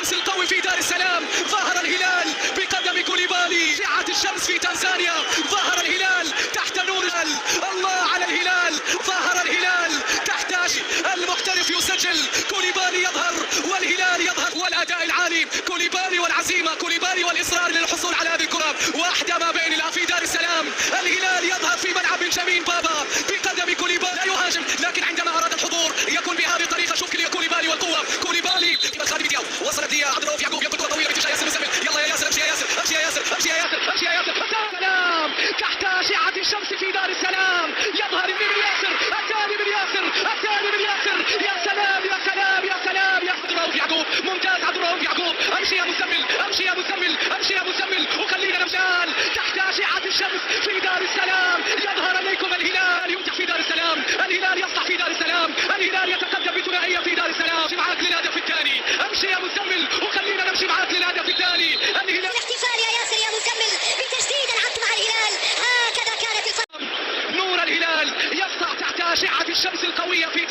الشمس القوي في دار السلام، ظهر الهلال بقدم كوليبالي. شعت الشمس في تنزانيا، ظهر الهلال تحت نور الله على الهلال، ظهر الهلال تحت المحترف يسجل، كوليبالي يظهر والهلال يظهر، والأداء العالي كوليبالي والعزيمة، كوليبالي والإصرار للحصول على هذه الكرة، واحدة ما بين في دار السلام. الهلال يظهر في ملعب بنجامين بابا بقدم كوليبالي، لا يهاجم، لكن عندما أراد الحضور يكون بهذه الطريقة. شوف كوليبالي والقوة، كوليبالي خالد دياو، وصلت دي عبد الرؤوف يعقوب، يلقى كرة طويلة باتجاه ياسر مسلم، يلا يا ياسر امشي يا ياسر، امشي يا ياسر، امشي يا ياسر، امشي يا ياسر، السلام تحت أشعة الشمس في دار السلام. يظهر النبي ياسر، الثاني من ياسر، الثاني من ياسر، يا سلام يا سلام يا سلام يا عبد الرؤوف يعقوب، ممتاز عبد الرؤوف يعقوب، امشي يا مسمل، امشي يا مسمل، امشي يا مسمل، وخلينا نمشان تحت أشعة الشمس في دار السلام. يظهر عليكم الهلال يمتع في دار السلام، الهلال يصنع في دار السلام، الهلال يتقدم بثنائية في دار السلام. امشي معاك للهدف الثاني، امشي يا مسمل، وخلينا نمشي معاك للهدف الثاني. الهلال الاحتفال يا ياسر يا مسمل بتجديد العهد مع الهلال، هكذا كانت نور الهلال يسطع تحت أشعة الشمس القوية في